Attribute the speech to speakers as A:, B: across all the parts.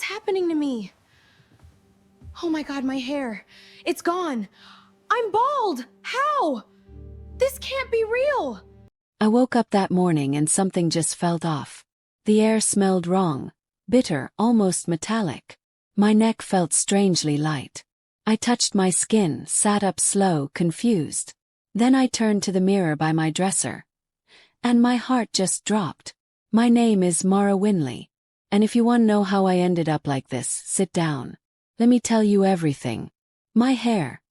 A: happening to me? Oh my god, my hair. It's gone. I'm bald! How? This can't be real!
B: I woke up that morning and something just felt off. The air smelled wrong, bitter, almost metallic. My neck felt strangely light. I touched my skin, sat up slow, confused. Then I turned to the mirror by my dresser. And my heart just dropped. My name is Mara Winley. And if you want to know how I ended up like this, sit down. Let me tell you everything. My hair.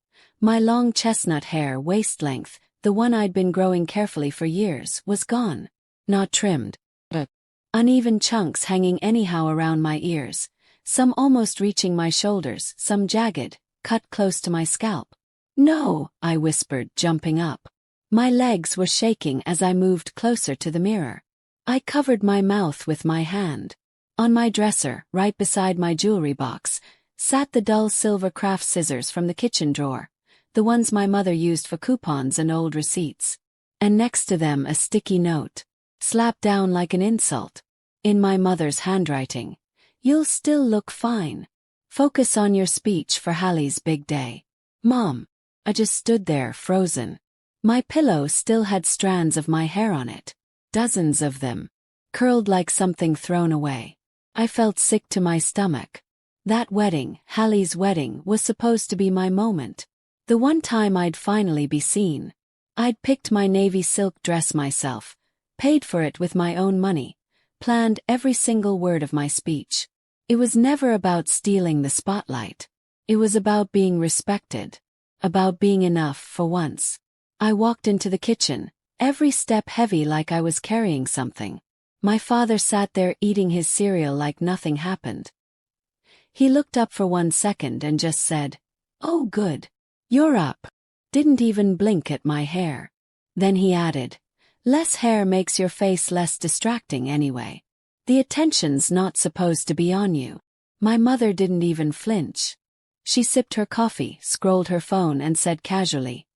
B: My long chestnut hair, waist length, the one I'd been growing carefully for years, was gone. Not trimmed. But uneven chunks hanging anyhow around my ears, some almost reaching my shoulders, some jagged, cut close to my scalp. No, I whispered, jumping up. My legs were shaking as I moved closer to the mirror. I covered my mouth with my hand. On my dresser, right beside my jewelry box, sat the dull silver craft scissors from the kitchen drawer, the ones my mother used for coupons and old receipts. And next to them a sticky note, slapped down like an insult. In my mother's handwriting. You'll still look fine. Focus on your speech for Hallie's big day. Mom. I just stood there, frozen. My pillow still had strands of my hair on it. Dozens of them. Curled like something thrown away. I felt sick to my stomach. That wedding, Hallie's wedding, was supposed to be my moment. The one time I'd finally be seen. I'd picked my navy silk dress myself, paid for it with my own money, planned every single word of my speech. It was never about stealing the spotlight. It was about being respected. About being enough for once. I walked into the kitchen, every step heavy like I was carrying something. My father sat there eating his cereal like nothing happened. He looked up for 1 second and just said, "Oh good. You're up." Didn't even blink at my hair. Then he added, "Less hair makes your face less distracting anyway. The attention's not supposed to be on you." My mother didn't even flinch. She sipped her coffee, scrolled her phone and said casually,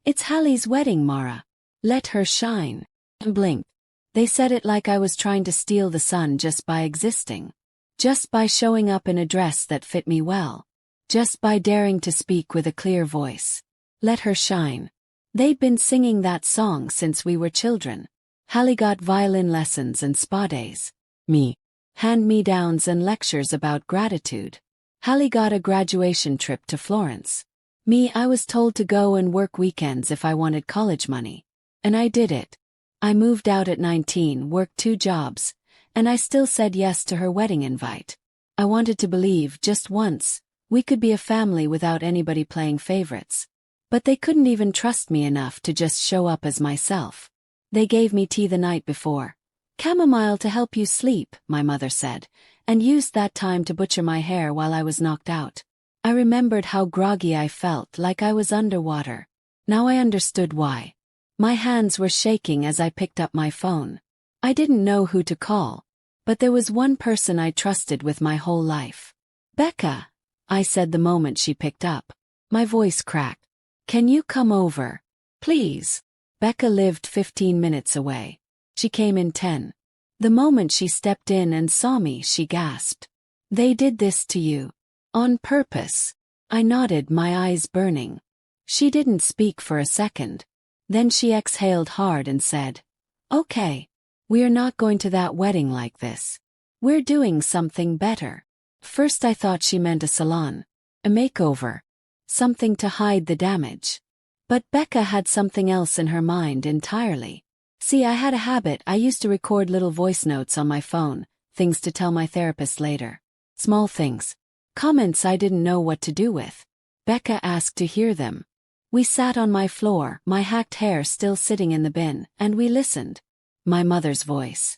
B: "It's Hallie's wedding, Mara. Let her shine." And blinked. They said it like I was trying to steal the sun just by existing. Just by showing up in a dress that fit me well. Just by daring to speak with a clear voice. Let her shine. They'd been singing that song since we were children. Hallie got violin lessons and spa days. Me. Hand-me-downs and lectures about gratitude. Hallie got a graduation trip to Florence. Me, I was told to go and work weekends if I wanted college money. And I did it. I moved out at 19, worked 2 jobs, and I still said yes to her wedding invite. I wanted to believe, just once, we could be a family without anybody playing favorites. But they couldn't even trust me enough to just show up as myself. They gave me tea the night before. "Chamomile to help you sleep," my mother said, and used that time to butcher my hair while I was knocked out. I remembered how groggy I felt, like I was underwater. Now I understood why. My hands were shaking as I picked up my phone. I didn't know who to call, but there was one person I trusted with my whole life. "Becca," I said the moment she picked up. My voice cracked. "Can you come over? Please." Becca lived 15 minutes away. She came in 10. The moment she stepped in and saw me, she gasped. "They did this to you. On purpose." I nodded, my eyes burning. She didn't speak for a second. Then she exhaled hard and said, "Okay. We're not going to that wedding like this. We're doing something better." First I thought she meant a salon. A makeover. Something to hide the damage. But Becca had something else in her mind entirely. See, I had a habit. I used to record little voice notes on my phone, things to tell my therapist later. Small things. Comments I didn't know what to do with. Becca asked to hear them. We sat on my floor, my hacked hair still sitting in the bin, and we listened. My mother's voice.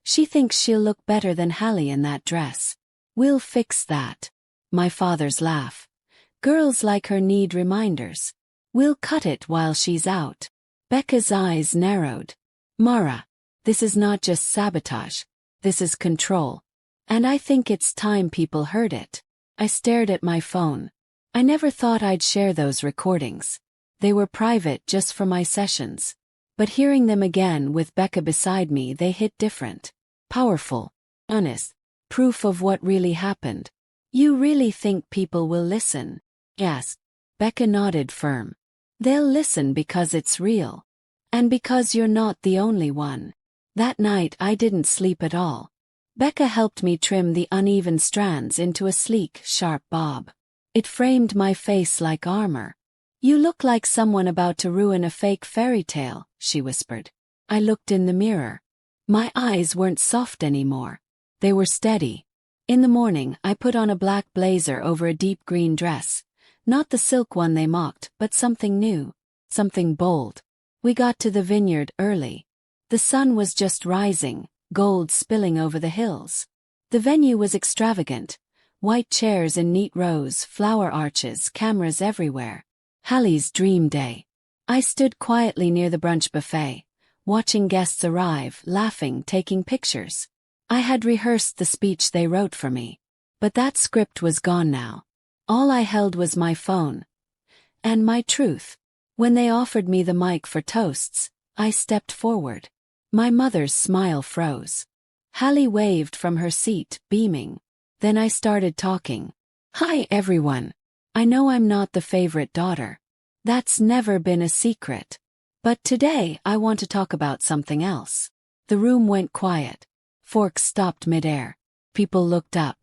B: "She thinks she'll look better than Hallie in that dress. We'll fix that." My father's laugh. "Girls like her need reminders. We'll cut it while she's out." Becca's eyes narrowed. "Mara, this is not just sabotage. This is control. And I think it's time people heard it." I stared at my phone. I never thought I'd share those recordings. They were private just for my sessions. But hearing them again with Becca beside me, they hit different. Powerful. Honest. proof of what really happened. You really think people will listen? Yes. Becca nodded firm. They'll listen because it's real. And because you're not the only one. That night I didn't sleep at all. Becca helped me trim the uneven strands into a sleek, sharp bob. It framed my face like armor. You look like someone about to ruin a fake fairy tale, she whispered. I looked in the mirror. My eyes weren't soft anymore. They were steady. In the morning, I put on a black blazer over a deep green dress. Not the silk one they mocked, but something new. Something bold. We got to the vineyard early. The sun was just rising, gold spilling over the hills. The venue was extravagant. White chairs in neat rows, flower arches, cameras everywhere. Hallie's dream day. I stood quietly near the brunch buffet, watching guests arrive, laughing, taking pictures. I had rehearsed the speech they wrote for me. But that script was gone now. All I held was my phone. And my truth. When they offered me the mic for toasts, I stepped forward. My mother's smile froze. Hallie waved from her seat, beaming. Then I started talking. Hi everyone. I know I'm not the favorite daughter. That's never been a secret. But today I want to talk about something else. The room went quiet. Forks stopped midair. People looked up.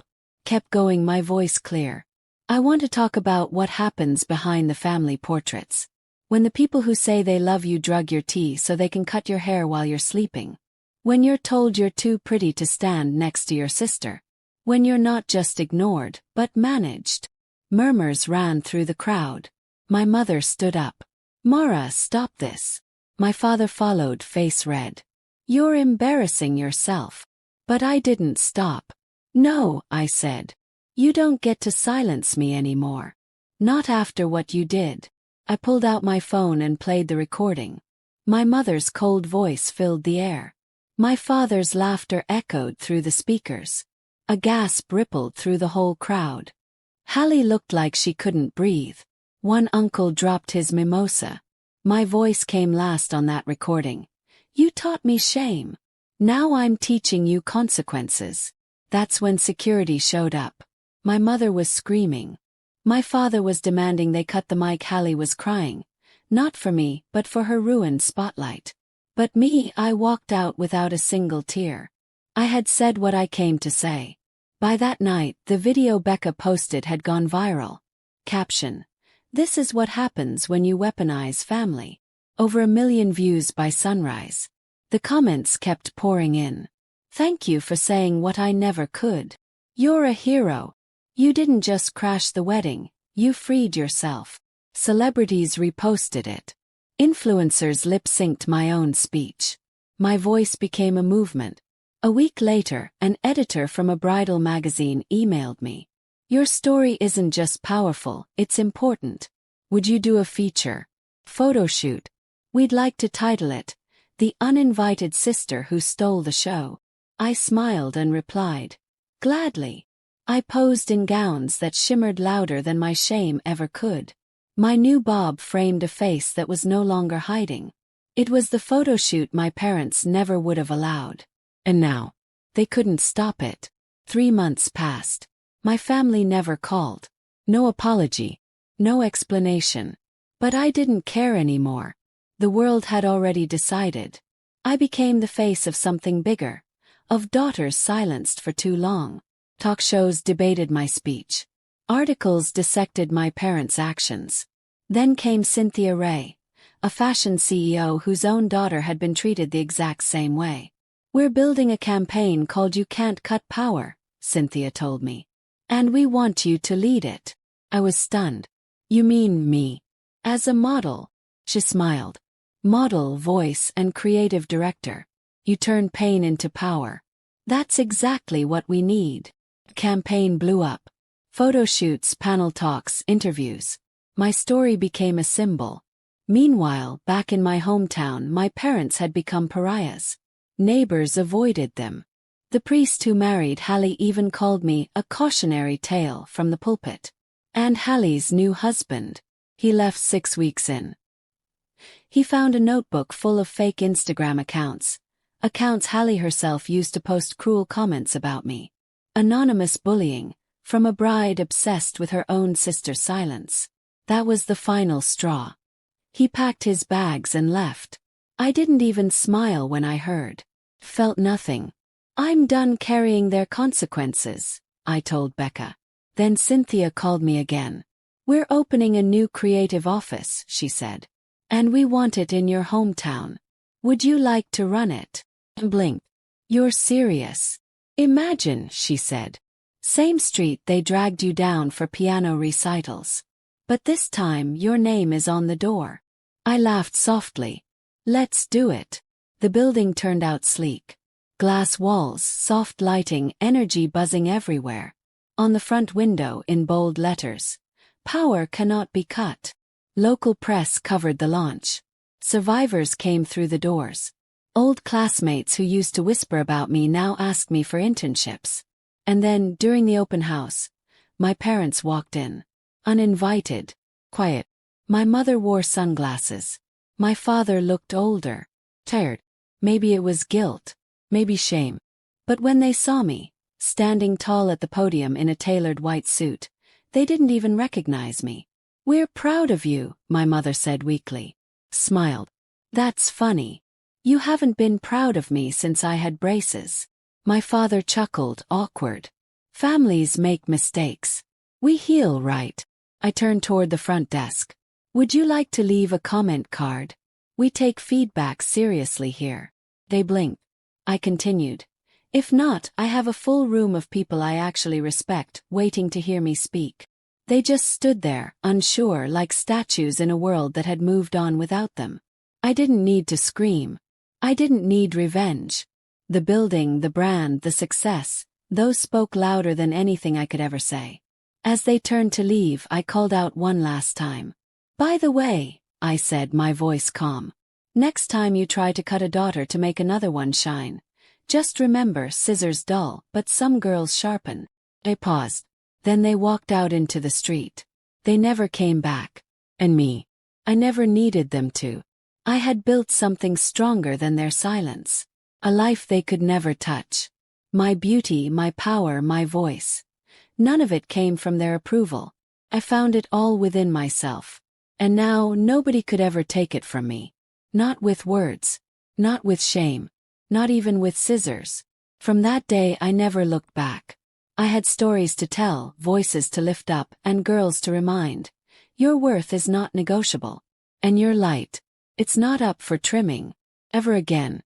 B: Kept going, my voice clear. I want to talk about what happens behind the family portraits. When the people who say they love you drug your tea so they can cut your hair while you're sleeping. When you're told you're too pretty to stand next to your sister. When you're not just ignored, but managed. Murmurs ran through the crowd. My mother stood up. Mara, stop this. My father followed, face red. You're embarrassing yourself. But I didn't stop. No, I said. You don't get to silence me anymore. Not after what you did. I pulled out my phone and played the recording. My mother's cold voice filled the air. My father's laughter echoed through the speakers. A gasp rippled through the whole crowd. Hallie looked like she couldn't breathe. One uncle dropped his mimosa. My voice came last on that recording. You taught me shame. Now I'm teaching you consequences. That's when security showed up. My mother was screaming. My father was demanding they cut the mic. Hallie was crying. Not for me, but for her ruined spotlight. But me, I walked out without a single tear. I had said what I came to say. By that night, the video Becca posted had gone viral. Caption: This is what happens when you weaponize family. Over 1 million views by sunrise. The comments kept pouring in. Thank you for saying what I never could. You're a hero. You didn't just crash the wedding, you freed yourself. Celebrities reposted it. Influencers lip-synced my own speech. My voice became a movement. A week later, an editor from a bridal magazine emailed me. Your story isn't just powerful, it's important. Would you do a feature? Photo shoot. We'd like to title it, The Uninvited Sister Who Stole the Show. I smiled and replied, gladly. I posed in gowns that shimmered louder than my shame ever could. My new bob framed a face that was no longer hiding. It was the photo shoot my parents never would have allowed. And now, they couldn't stop it. 3 months passed. My family never called. No apology. No explanation. But I didn't care anymore. The world had already decided. I became the face of something bigger. Of daughters silenced for too long. Talk shows debated my speech. Articles dissected my parents' actions. Then came Cynthia Ray, a fashion CEO whose own daughter had been treated the exact same way. We're building a campaign called You Can't Cut Power, Cynthia told me. And we want you to lead it. I was stunned. You mean me? As a model? She smiled. Model, voice, and creative director. You turn pain into power. That's exactly what we need. The campaign blew up. Photo shoots, panel talks, interviews. My story became a symbol. Meanwhile, back in my hometown, my parents had become pariahs. Neighbors avoided them. The priest who married Hallie even called me a cautionary tale from the pulpit. And Hallie's new husband. He left 6 weeks in. He found a notebook full of fake Instagram accounts. Accounts Hallie herself used to post cruel comments about me. Anonymous bullying, from a bride obsessed with her own sister's silence. That was the final straw. He packed his bags and left. I didn't even smile when I heard. Felt nothing. I'm done carrying their consequences, I told Becca. Then Cynthia called me again. We're opening a new creative office, she said. And we want it in your hometown. Would you like to run it? And blinked. You're serious. Imagine, she said. Same street they dragged you down for piano recitals. But this time your name is on the door. I laughed softly. Let's do it. The building turned out sleek. Glass walls, soft lighting, energy buzzing everywhere. On the front window, in bold letters, "Power cannot be cut." Local press covered the launch. Survivors came through the doors. Old classmates who used to whisper about me now asked me for internships. And then, during the open house, my parents walked in. Uninvited. Quiet. My mother wore sunglasses. My father looked older. Tired. Maybe it was guilt. Maybe shame. But when they saw me, standing tall at the podium in a tailored white suit, they didn't even recognize me. "We're proud of you," my mother said weakly. Smiled. "That's funny. You haven't been proud of me since I had braces." My father chuckled, awkward. "Families make mistakes. We heal, right?" I turned toward the front desk. "Would you like to leave a comment card? We take feedback seriously here." They blinked. I continued. "If not, I have a full room of people I actually respect, waiting to hear me speak." They just stood there, unsure, like statues in a world that had moved on without them. I didn't need to scream. I didn't need revenge. The building, the brand, the success, those spoke louder than anything I could ever say. As they turned to leave, I called out one last time. "By the way," I said, my voice calm, "next time you try to cut a daughter to make another one shine, just remember, scissors dull, but some girls sharpen." They paused. Then they walked out into the street. They never came back. And me. I never needed them to. I had built something stronger than their silence. A life they could never touch. My beauty, my power, my voice. None of it came from their approval. I found it all within myself. And now nobody could ever take it from me. Not with words. Not with shame. Not even with scissors. From that day I never looked back. I had stories to tell, voices to lift up, and girls to remind. Your worth is not negotiable. And your light, it's not up for trimming. Ever again.